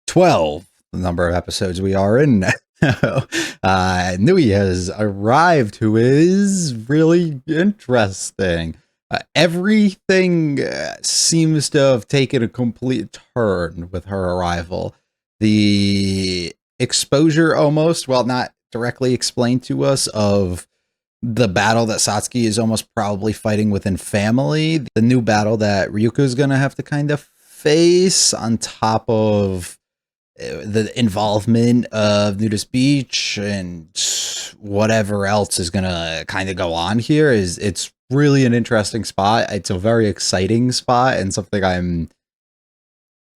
12, the number of episodes we are in now. Nui has arrived, who is really interesting. Everything seems to have taken a complete turn with her arrival. The exposure almost, well, not directly explained to us, of the battle that Satsuki is almost probably fighting within family, the new battle that Ryuko is going to have to kind of face, on top of the involvement of Nudist Beach and whatever else is going to kind of go on here. It's really an interesting spot. It's a very exciting spot and something I'm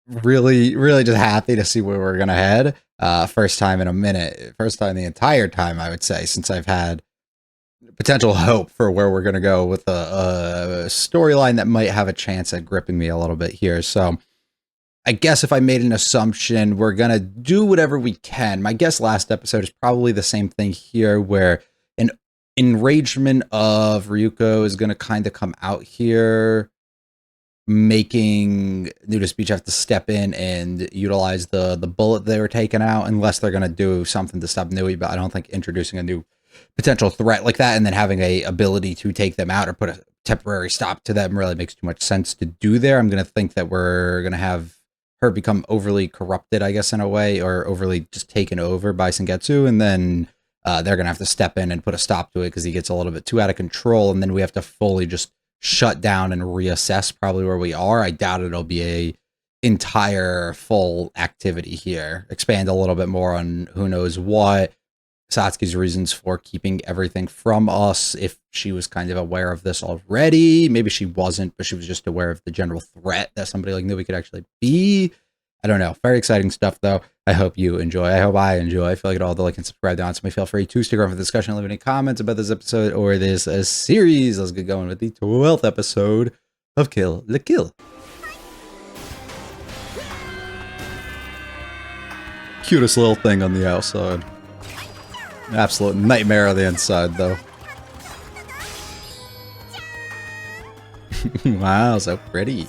really just happy to see where we're going to head. First time in a minute, first time the entire time, I would say, since I've had potential hope for where we're going to go with a storyline that might have a chance at gripping me a little bit here. So I guess if I made an assumption, we're going to do whatever we can. My guess last episode is probably the same thing here, where an enragement of Ryuko is going to kind of come out here, making Nudist Beach have to step in and utilize the bullet they were taking out, unless they're going to do something to stop Nui. But I don't think introducing a new potential threat like that and then having a ability to take them out or put a temporary stop to them really makes too much sense to do there. I'm going to think that we're going to have her become overly corrupted, I guess, in a way, or overly just taken over by Sengetsu, and then they're going to have to step in and put a stop to it because he gets a little bit too out of control, and then we have to fully just shut down and reassess probably where we are. I doubt it'll be a entire full activity here. Expand a little bit more on who knows what, Satsuki's reasons for keeping everything from us, if she was kind of aware of this already. Maybe she wasn't, but she was just aware of the general threat that somebody like Nui could actually be. I don't know. Very exciting stuff, though. I hope you enjoy. I hope I enjoy. If you like it all, the like and subscribe down. So feel free to stick around for the discussion, leave any comments about this episode or this series. Let's get going with the 12th episode of Kill la Kill. Cutest little thing on the outside. Absolute nightmare on the inside, though. Wow, so pretty.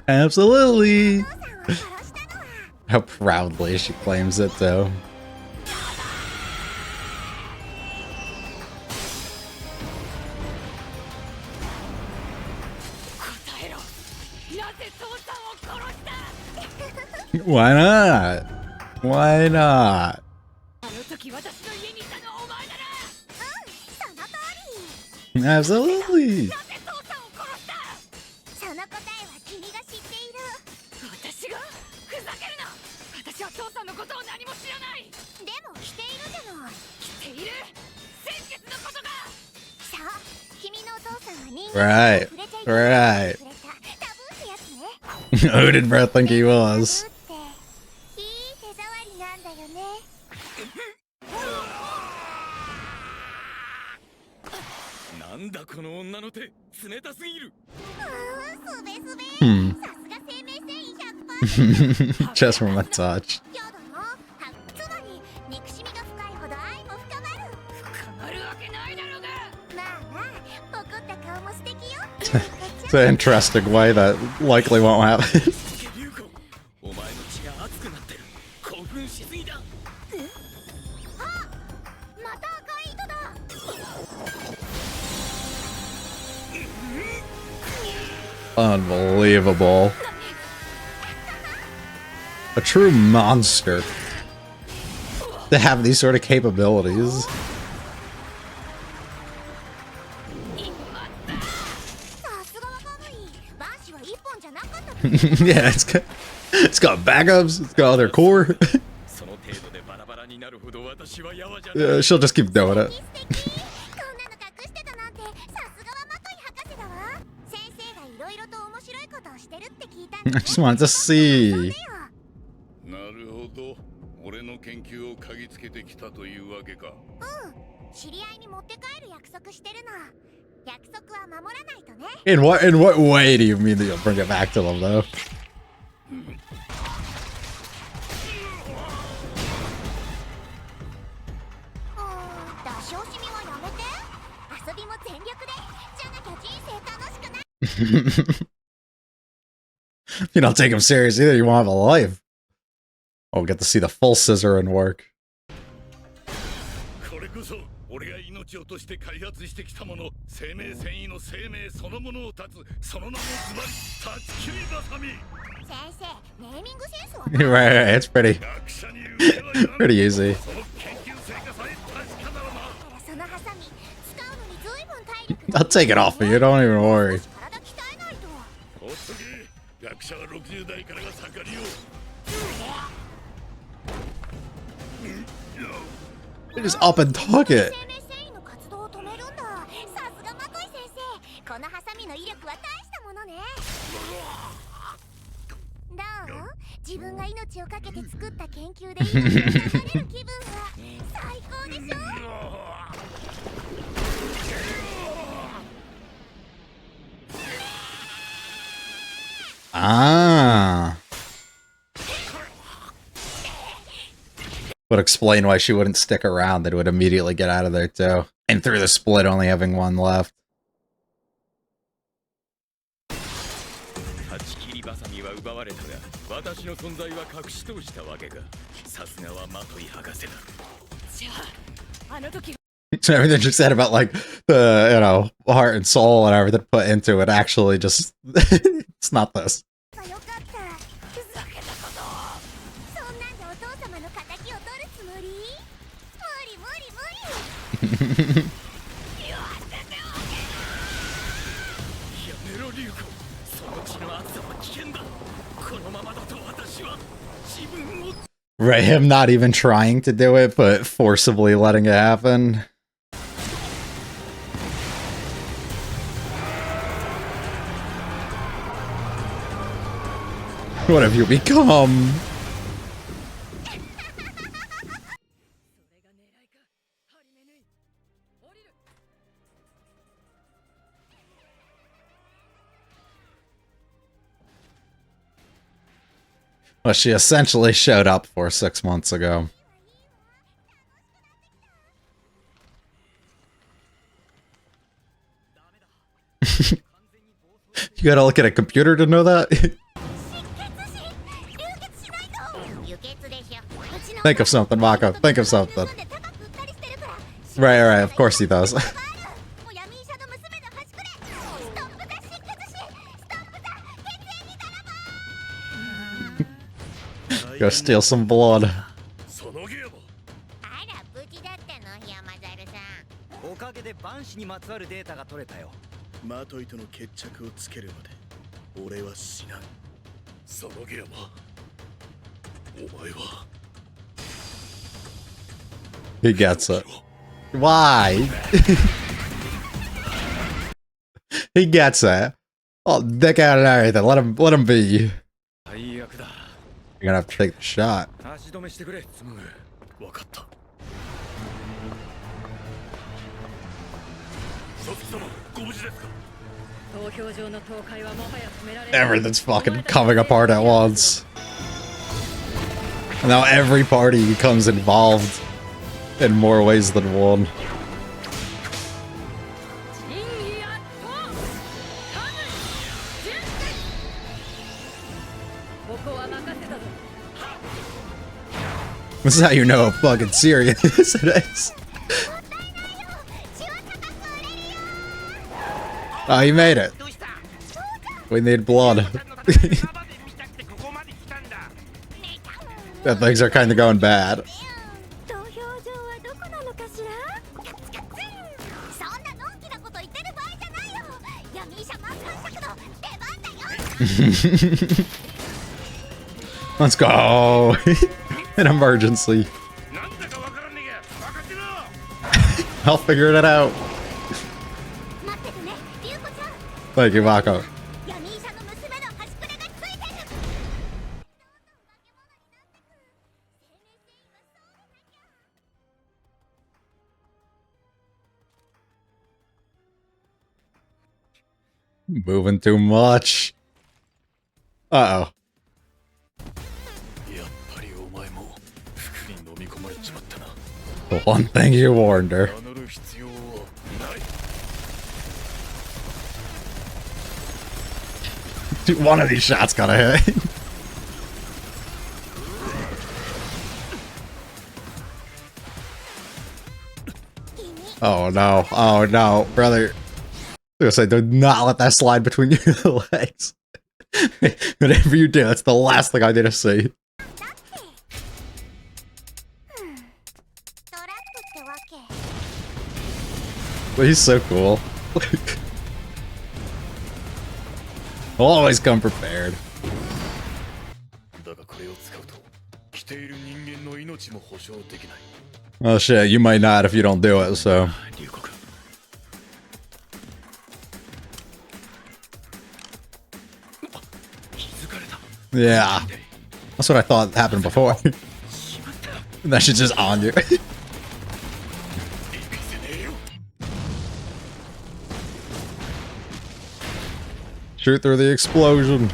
Absolutely. How proudly she claims it, though. Why not? Why not? Absolutely. Right. Right. Who did Brett think he was? Just from a touch. It's an interesting way that likely won't happen. Unbelievable. A true monster to have these sort of capabilities. Yeah, it's got backups, it's got other core. Yeah, she'll just keep doing it. I just wanted to see. In what way do you mean that you'll bring it back to them, though? If you don't take him serious either, you won't have a life. Oh, we'll get to see the full scissor in work. Right, it's pretty pretty easy. I'll take it off of you, don't even worry. Just up and tuck it. Ah. Would explain why she wouldn't stick around. That would immediately get out of there too. And through the split, only having one left. So everything she said about like the, you know, heart and soul and everything put into it actually just it's not this. Right, him not even trying to do it, but forcibly letting it happen. What have you become? Well, she essentially showed up for 6 months ago. You gotta look at a computer to know that? Think of something, Mako. Think of something. Right, right, of course he does. Go steal some blood. He gets it. Why? He gets it. Oh, dick out and everything. Let him be. You're gonna have to take the shot. Everything's fucking coming apart at once. And now every party becomes involved in more ways than one. This is how you know how fucking serious it is. Oh, he made it. We need blood. That things are kind of going bad. Let's go. An emergency. I'll figure it out. Thank you, Mako. Moving too much. Uh-oh. The one thing you warned her. Dude, one of these shots gotta hit. Oh no, oh no, brother. I was gonna say, do not let that slide between your legs. Whatever you do, that's the last thing I need to see. But he's so cool. Always come prepared. Oh shit, you might not if you don't do it, so. Yeah. That's what I thought happened before. That shit's just on you. Shoot through the explosion.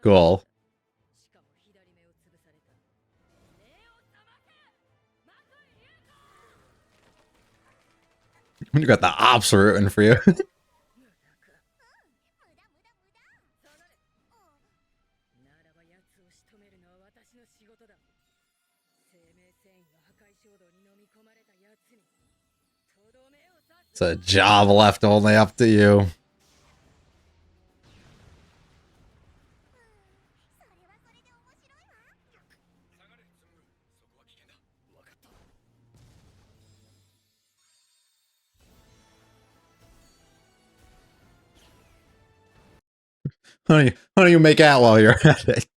Cool. You got the ops rooting for you. It's a job left only up to you. How do you make out while you're at it?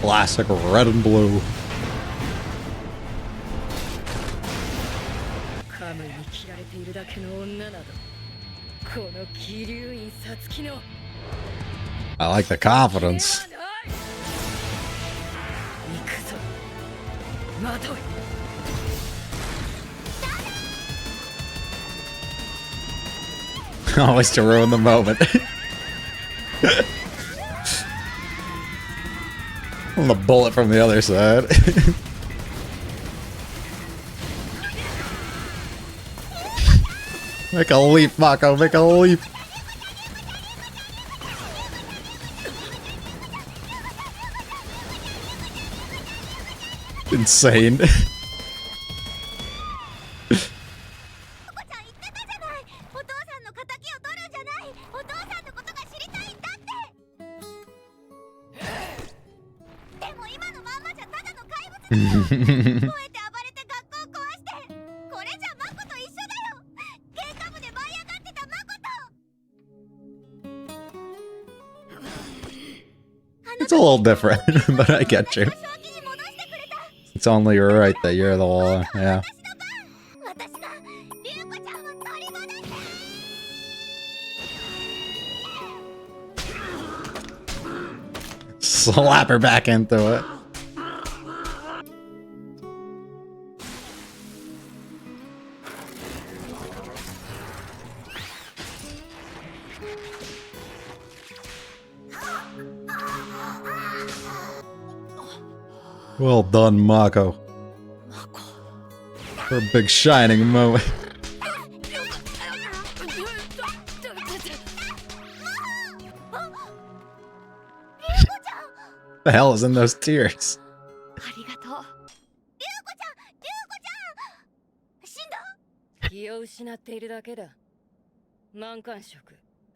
Classic red and blue. I like the confidence. Always to ruin the moment. The bullet from the other side. Make a leap, Mako, make a leap. Insane. It's a little different, but I get you. It's only right that you're the one, yeah. Slap her back into it. Well done, Mako. For a big shining moment. The hell is in those tears?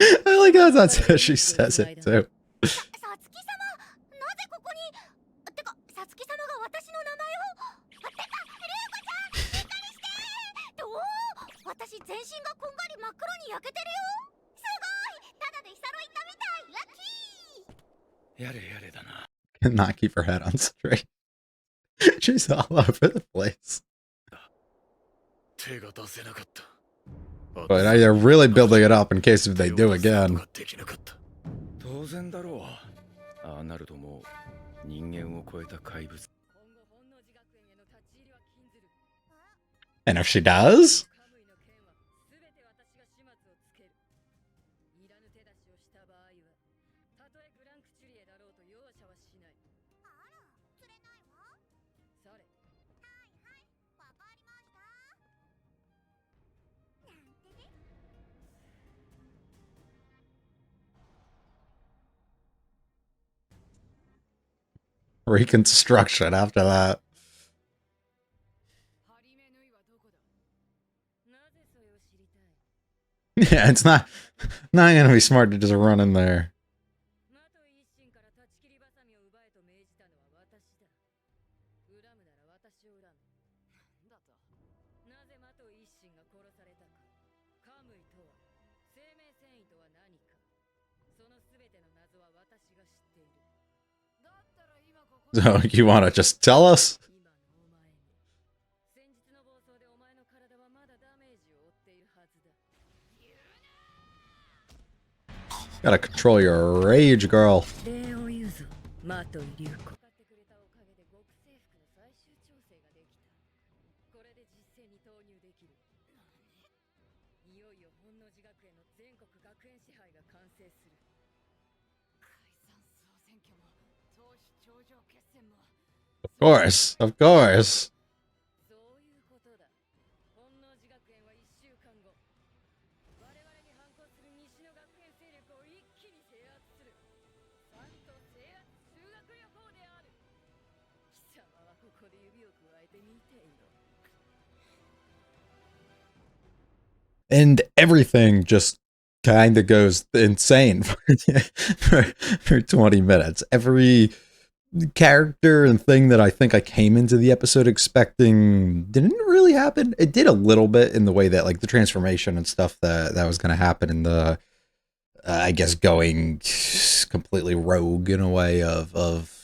I like how that's how she says it too. Cannot keep her head on straight. She's all over the place. But they're really building it up in case if they do again. And if she does? Reconstruction after that. Yeah, it's not gonna be smart to just run in there. So you want to just tell us? Gotta control your rage, girl. Of course. And everything just kind of goes insane for 20 minutes. Every character and thing that I think I came into the episode expecting didn't really happen. It did a little bit in the way that like the transformation and stuff that was going to happen in the I guess going completely rogue in a way of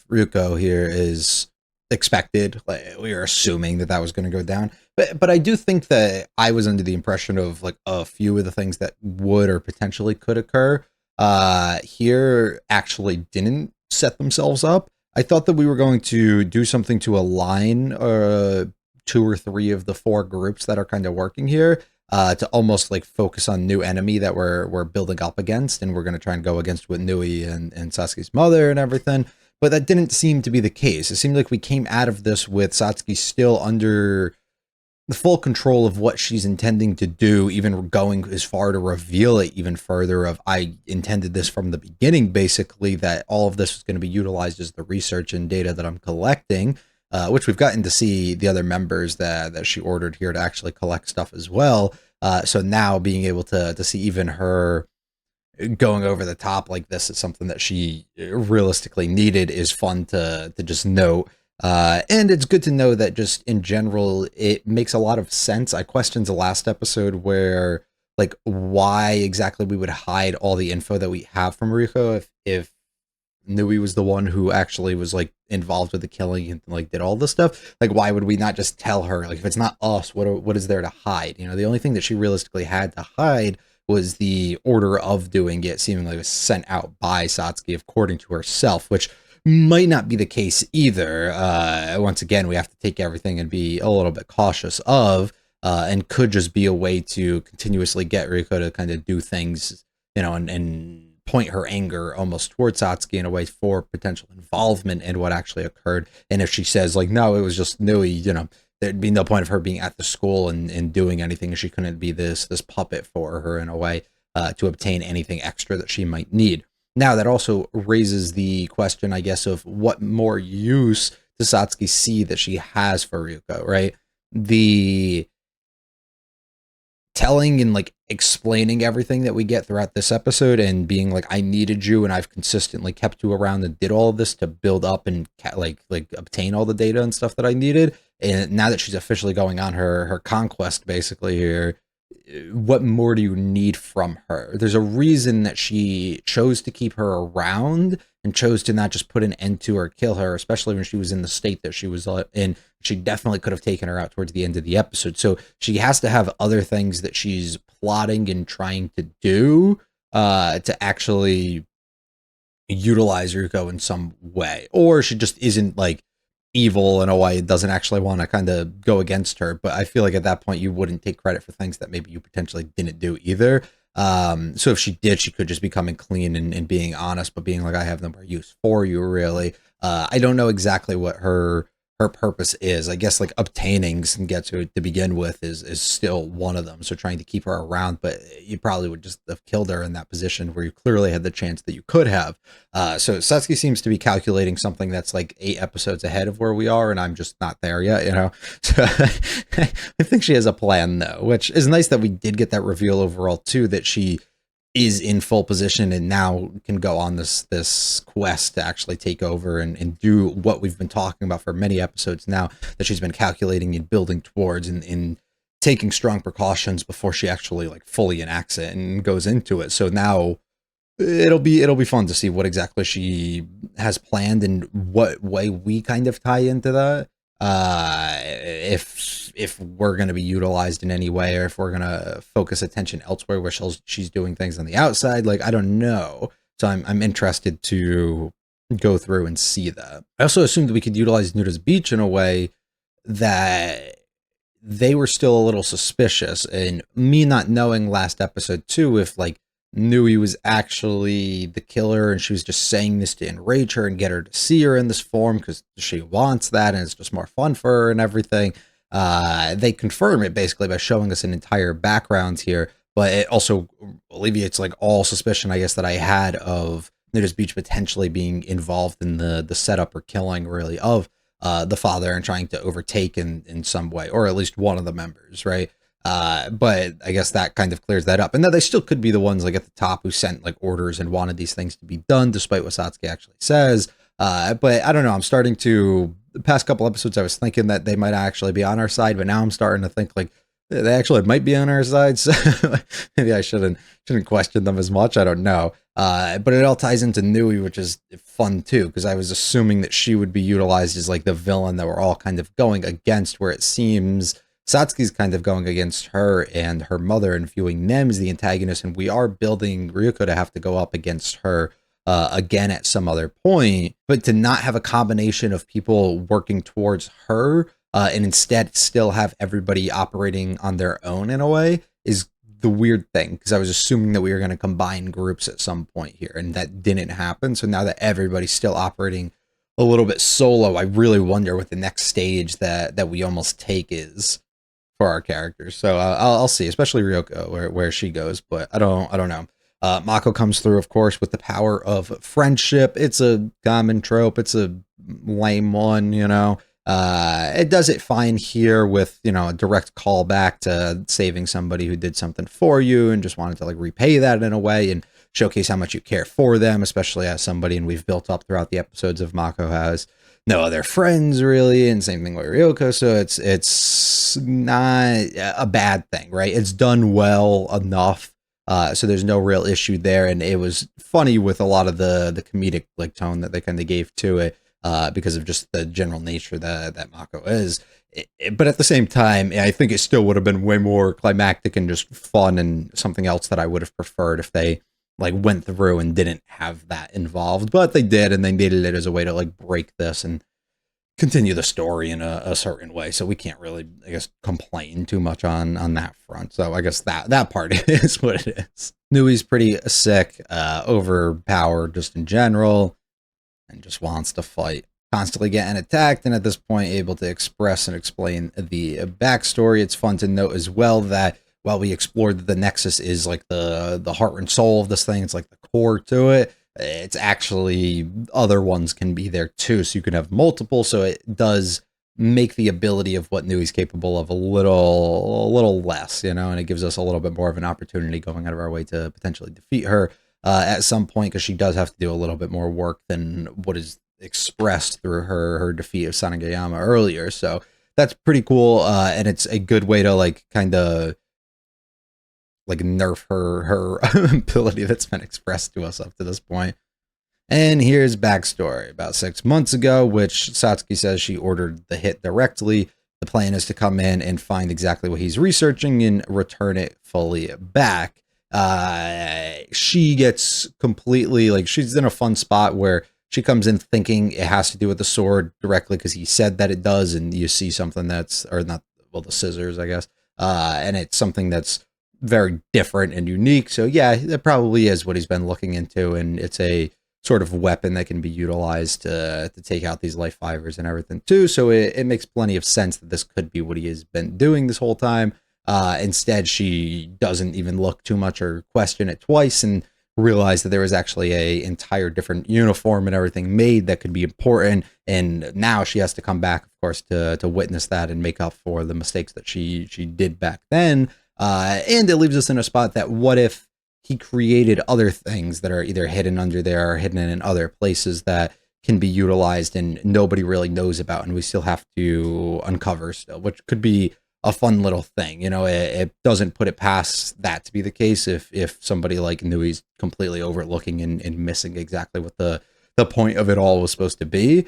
Ryuko here is expected. Like we were assuming that was going to go down, but I do think that I was under the impression of like a few of the things that would or potentially could occur here actually didn't set themselves up. I thought that we were going to do something to align 2 or 3 of the 4 groups that are kind of working here to almost like focus on new enemy that we're building up against, and we're going to try and go against with Nui and Satsuki's mother and everything. But that didn't seem to be the case. It seemed like we came out of this with Satsuki still under the full control of what she's intending to do, even going as far to reveal it even further of, I intended this from the beginning, basically, that all of this was going to be utilized as the research and data that I'm collecting, which we've gotten to see the other members that she ordered here to actually collect stuff as well. So now being able to see even her going over the top like this is something that she realistically needed is fun to just note. And it's good to know that just in general, it makes a lot of sense. I questioned the last episode where like why exactly we would hide all the info that we have from Ryuko if Nui was the one who actually was like involved with the killing and like did all this stuff. Like why would we not just tell her? Like if it's not us, what is there to hide? You know, the only thing that she realistically had to hide was the order of doing it seemingly was sent out by Satsuki according to herself, which might not be the case either. Once again, we have to take everything and be a little bit cautious of, and could just be a way to continuously get Ryuko to kind of do things, you know, and point her anger almost towards Satsuki in a way for potential involvement in what actually occurred. And if she says like, no, it was just Nui, you know, there'd be no point of her being at the school and doing anything. She couldn't be this puppet for her in a way to obtain anything extra that she might need. Now, that also raises the question, I guess, of what more use does Satsuki see that she has for Ryuko, right? The telling and like explaining everything that we get throughout this episode and being like, I needed you and I've consistently kept you around and did all of this to build up and like obtain all the data and stuff that I needed. And now that she's officially going on her conquest basically here, what more do you need from her? There's a reason that she chose to keep her around and chose to not just put an end to or kill her, especially when she was in the state that she was in. She definitely could have taken her out towards the end of the episode. So she has to have other things that she's plotting and trying to do to actually utilize Ruko in some way. Or she just isn't like evil in a way, doesn't actually want to kind of go against her. But I feel like at that point you wouldn't take credit for things that maybe you potentially didn't do either. So if she did, she could just be coming clean and being honest, but being like, I have no more use for you, really. I don't know exactly what her purpose is. I guess like obtaining some Getsu to begin with is still one of them. So trying to keep her around, but you probably would just have killed her in that position where you clearly had the chance that you could have. So Satsuki seems to be calculating something that's like 8 episodes ahead of where we are, and I'm just not there yet, you know? So I think she has a plan though, which is nice that we did get that reveal overall too, that she is in full position and now can go on this quest to actually take over and do what we've been talking about for many episodes now, that she's been calculating and building towards and taking strong precautions before she actually like fully enacts it and goes into it. So now it'll be fun to see what exactly she has planned and what way we kind of tie into that. If we're going to be utilized in any way, or if we're going to focus attention elsewhere where she's doing things on the outside, like I don't know. So I'm interested to go through and see that. I also assumed that we could utilize Nura's Beach in a way that they were still a little suspicious, and me not knowing last episode too, if like Nui was actually the killer and she was just saying this to enrage her and get her to see her in this form because she wants that and it's just more fun for her and everything. They confirm it basically by showing us an entire background here, but it also alleviates like all suspicion, I guess, that I had of Nudist Beach potentially being involved in the setup or killing really of the father and trying to overtake in some way, or at least one of the members, right? But I guess that kind of clears that up. And then they still could be the ones like at the top who sent like orders and wanted these things to be done, despite what Satsuki actually says. But I don't know. I'm starting to, the past couple episodes, I was thinking that they might actually be on our side, but now I'm starting to think like they actually might be on our side. So maybe I shouldn't question them as much. I don't know. But it all ties into Nui, which is fun too, because I was assuming that she would be utilized as like the villain that we're all kind of going against, where it seems Satsuki's kind of going against her and her mother and viewing them as the antagonist, and we are building Ryuko to have to go up against her again at some other point, but to not have a combination of people working towards her and instead still have everybody operating on their own in a way is the weird thing, because I was assuming that we were going to combine groups at some point here, and that didn't happen. So now that everybody's still operating a little bit solo, I really wonder what the next stage that we almost take is for our characters. So I'll see, especially Ryoko, where she goes, but I don't know. Mako comes through, of course, with the power of friendship. It's a common trope. It's a lame one, you know. It does it fine here with, you know, a direct callback to saving somebody who did something for you and just wanted to like repay that in a way and showcase how much you care for them, especially as somebody, and we've built up throughout the episodes of Mako has no other friends really, and same thing with Ryoko. So it's not a bad thing, right? It's done well enough. So there's no real issue there, and it was funny with a lot of the comedic like tone that they kind of gave to it because of just the general nature that Mako is. But at the same time, I think it still would have been way more climactic and just fun and something else that I would have preferred if they like went through and didn't have that involved. But they did, and they needed it as a way to like break this and continue the story in a certain way. So we can't really, I guess, complain too much on that front. So I guess that part is what it is. Nui's pretty sick, overpowered just in general, and just wants to fight. Constantly getting attacked, and at this point able to express and explain the backstory. It's fun to note as well that while we explored that the Nexus is like the heart and soul of this thing, it's like the core to it, it's actually other ones can be there too, so you can have multiple. So it does make the ability of what Nui's capable of a little less, you know, and it gives us a little bit more of an opportunity going out of our way to potentially defeat her at some point, because she does have to do a little bit more work than what is expressed through her defeat of Sanagayama earlier. So that's pretty cool, and it's a good way to like kind of like nerf her ability that's been expressed to us up to this point. And here's backstory. About 6 months ago, which Satsuki says she ordered the hit directly. The plan is to come in and find exactly what he's researching and return it fully back. She gets completely, like, she's in a fun spot where she comes in thinking it has to do with the sword directly because he said that it does, and you see something that's, or not, well, the scissors, I guess, and it's something that's very different and unique. So yeah, that probably is what he's been looking into, and it's a sort of weapon that can be utilized to take out these life fibers and everything too. So it makes plenty of sense that this could be what he has been doing this whole time. Instead, she doesn't even look too much or question it twice and realize that there was actually a entire different uniform and everything made that could be important. And now she has to come back, of course, to witness that and make up for the mistakes that she did back then. And it leaves us in a spot that what if he created other things that are either hidden under there or hidden in other places that can be utilized and nobody really knows about, and we still have to uncover still, which could be a fun little thing. You know, it doesn't put it past that to be the case if somebody like Nui's completely overlooking and missing exactly what the point of it all was supposed to be,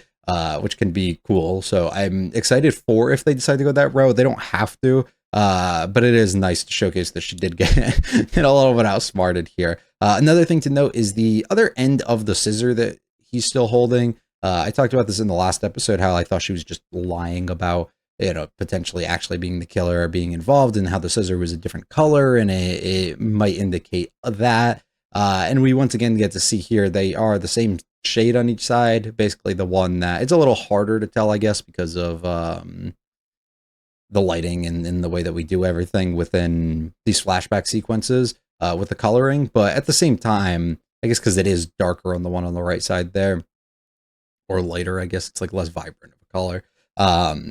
which can be cool. So I'm excited for if they decide to go that route. They don't have to. But it is nice to showcase that she did get a little bit outsmarted here. Another thing to note is the other end of the scissor that he's still holding. I talked about this in the last episode, how I thought she was just lying about, you know, potentially actually being the killer or being involved, and how the scissor was a different color, and it might indicate that. And we once again get to see here they are the same shade on each side. Basically, the one that it's a little harder to tell, I guess, because of the lighting and the way that we do everything within these flashback sequences with the coloring. But at the same time, I guess because it is darker on the one on the right side there, or lighter, I guess it's like less vibrant of a color.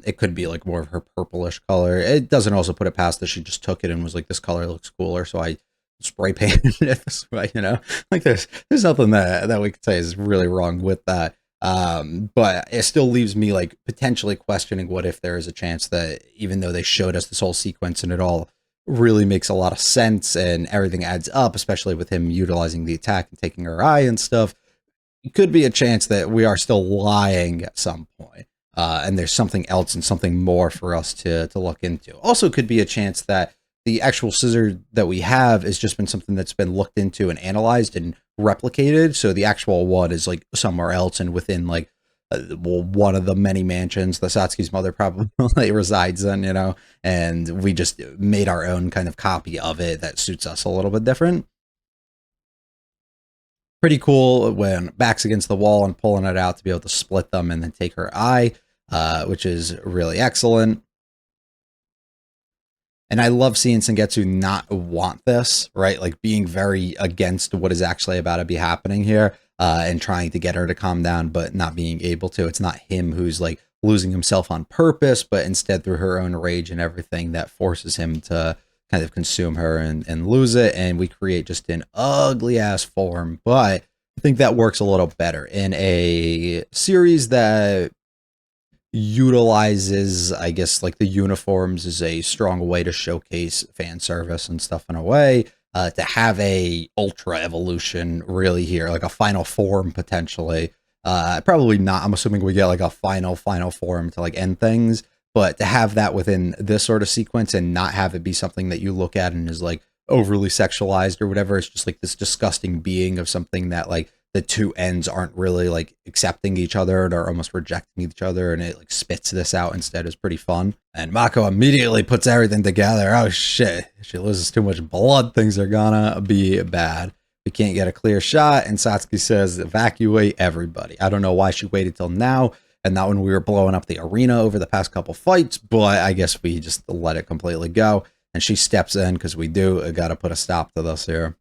It could be like more of her purplish color. It doesn't also put it past that she just took it and was like, this color looks cooler, so I spray painted it this way, you know? Like there's nothing that we could say is really wrong with that. But it still leaves me like potentially questioning what if there is a chance that even though they showed us this whole sequence and it all really makes a lot of sense and everything adds up, especially with him utilizing the attack and taking her eye and stuff, it could be a chance that we are still lying at some point. And there's something else and something more for us to look into. Also could be a chance that the actual scissor that we have has just been something that's been looked into and analyzed and replicated. So the actual one is like somewhere else and within like one of the many mansions that Satsuki's mother probably resides in, you know, and we just made our own kind of copy of it that suits us a little bit different. Pretty cool when backs against the wall and pulling it out to be able to split them and then take her eye, which is really excellent. And I love seeing Sengetsu not want this, right? Like being very against what is actually about to be happening here, and trying to get her to calm down, but not being able to. It's not him who's like losing himself on purpose, but instead through her own rage and everything that forces him to kind of consume her and lose it. And we create just an ugly ass form. But I think that works a little better in a series that utilizes, I guess, like the uniforms is a strong way to showcase fan service and stuff in a way. To have a ultra evolution really here, like a final form potentially. Probably not. I'm assuming we get like a final form to like end things, but to have that within this sort of sequence and not have it be something that you look at and is like overly sexualized or whatever. It's just like this disgusting being of something that like the two ends aren't really like accepting each other and are almost rejecting each other, and it like spits this out instead is pretty fun. And Mako immediately puts everything together. Oh shit, if she loses too much blood, things are gonna be bad. We can't get a clear shot, and Satsuki says evacuate everybody. I don't know why she waited till now and not when we were blowing up the arena over the past couple fights, but I guess we just let it completely go. And she steps in because we gotta put a stop to this here.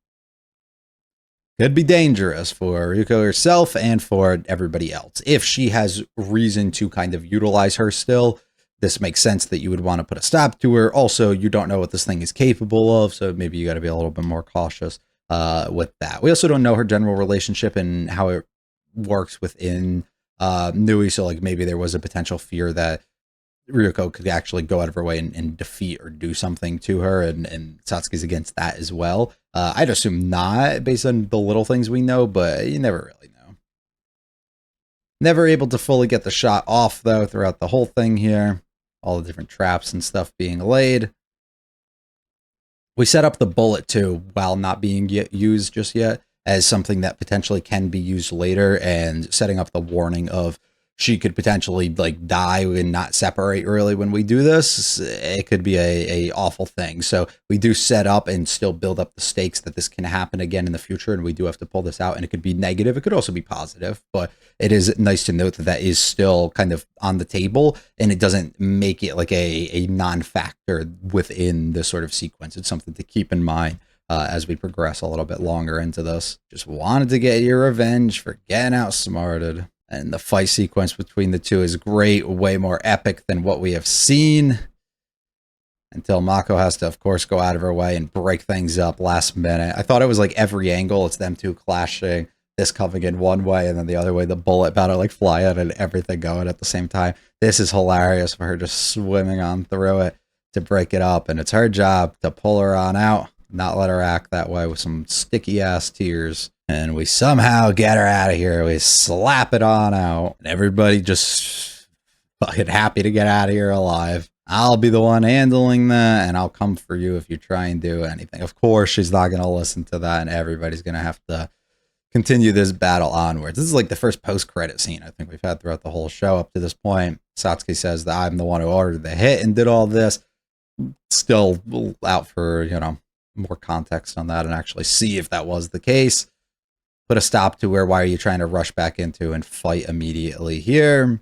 Could be dangerous for Ryuko herself and for everybody else. If she has reason to kind of utilize her still, this makes sense that you would want to put a stop to her. Also, you don't know what this thing is capable of, so maybe you got to be a little bit more cautious with that. We also don't know her general relationship and how it works within Nui, so like maybe there was a potential fear that Ryuko could actually go out of her way and defeat or do something to her, and Satsuki's against that as well. I'd assume not, based on the little things we know, but you never really know. Never able to fully get the shot off, though, throughout the whole thing here. All the different traps and stuff being laid. We set up the bullet, too, while not being used just yet, as something that potentially can be used later, and setting up the warning of she could potentially like die and not separate really when we do this. It could be a awful thing. So we do set up and still build up the stakes that this can happen again in the future, and we do have to pull this out, and it could be negative. It could also be positive, but it is nice to note that that is still kind of on the table, and it doesn't make it like a non-factor within this sort of sequence. It's something to keep in mind as we progress a little bit longer into this. Just wanted to get your revenge for getting outsmarted. And the fight sequence between the two is great, way more epic than what we have seen. Until Mako has to, of course, go out of her way and break things up last minute. I thought it was like every angle, it's them two clashing, this coming in one way and then the other way, the bullet about to like fly out and everything going at the same time. This is hilarious for her just swimming on through it to break it up. And it's her job to pull her on out, not let her act that way with some sticky ass tears. And we somehow get her out of here. We slap it on out. And everybody just fucking happy to get out of here alive. I'll be the one handling that, and I'll come for you if you try and do anything. Of course, she's not going to listen to that, and everybody's going to have to continue this battle onwards. This is like the first post-credit scene I think we've had throughout the whole show up to this point. Satsuki says that I'm the one who ordered the hit and did all this. Still out for, you know, more context on that and actually see if that was the case. Put a stop to why are you trying to rush back into and fight immediately here?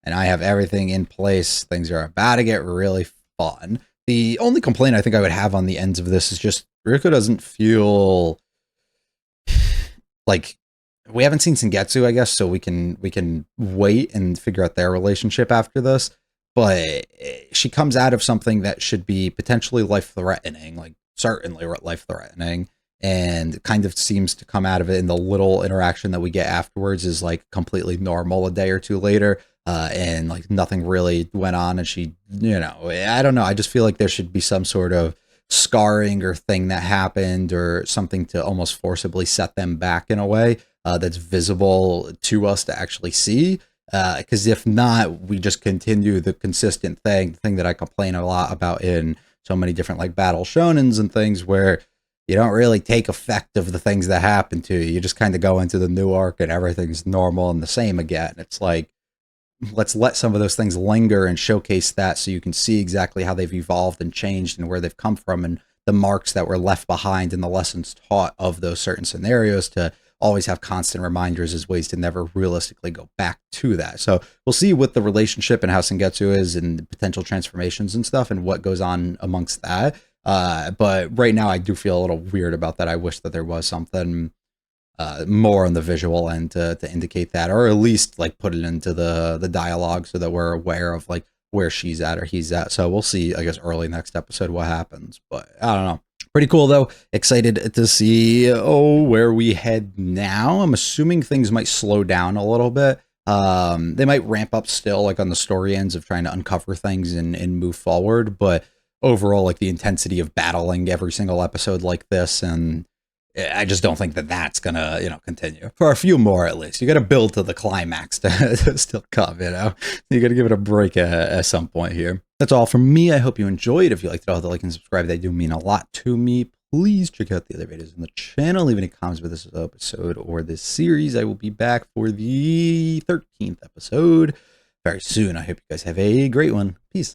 And I have everything in place. Things are about to get really fun. The only complaint I think I would have on the ends of this is just Ryuko doesn't feel like we haven't seen Sengetsu, I guess, so we can wait and figure out their relationship after this. But she comes out of something that should be potentially life-threatening, like certainly life-threatening, and kind of seems to come out of it in the little interaction that we get afterwards is like completely normal a day or two later, and like nothing really went on, and she, you know, I don't know, I just feel like there should be some sort of scarring or thing that happened or something to almost forcibly set them back in a way that's visible to us to actually see, because if not, we just continue the consistent thing that I complain a lot about in so many different like battle shonens and things, where you don't really take effect of the things that happen to you. You just kind of go into the new arc and everything's normal and the same again. It's like, let's let some of those things linger and showcase that so you can see exactly how they've evolved and changed and where they've come from and the marks that were left behind and the lessons taught of those certain scenarios, to always have constant reminders as ways to never realistically go back to that. So we'll see what the relationship and how Sengetsu is and the potential transformations and stuff and what goes on amongst that. But right now I do feel a little weird about that. I wish that there was something more on the visual end to indicate that, or at least like put it into the dialogue so that we're aware of like where she's at or he's at. So we'll see, I guess, early next episode what happens. But I don't know. Pretty cool though. Excited to see where we head now. I'm assuming things might slow down a little bit. They might ramp up still, like on the story ends of trying to uncover things and move forward, but overall, like the intensity of battling every single episode like this, and I just don't think that that's gonna, you know, continue for a few more at least. You got to build to the climax to still come, you know. You got to give it a break at some point here. That's all from me. I hope you enjoyed. If you liked it, all, the like and subscribe. They do mean a lot to me. Please check out the other videos on the channel. Leave any comments about this episode or this series. I will be back for the 13th episode very soon. I hope you guys have a great one. Peace.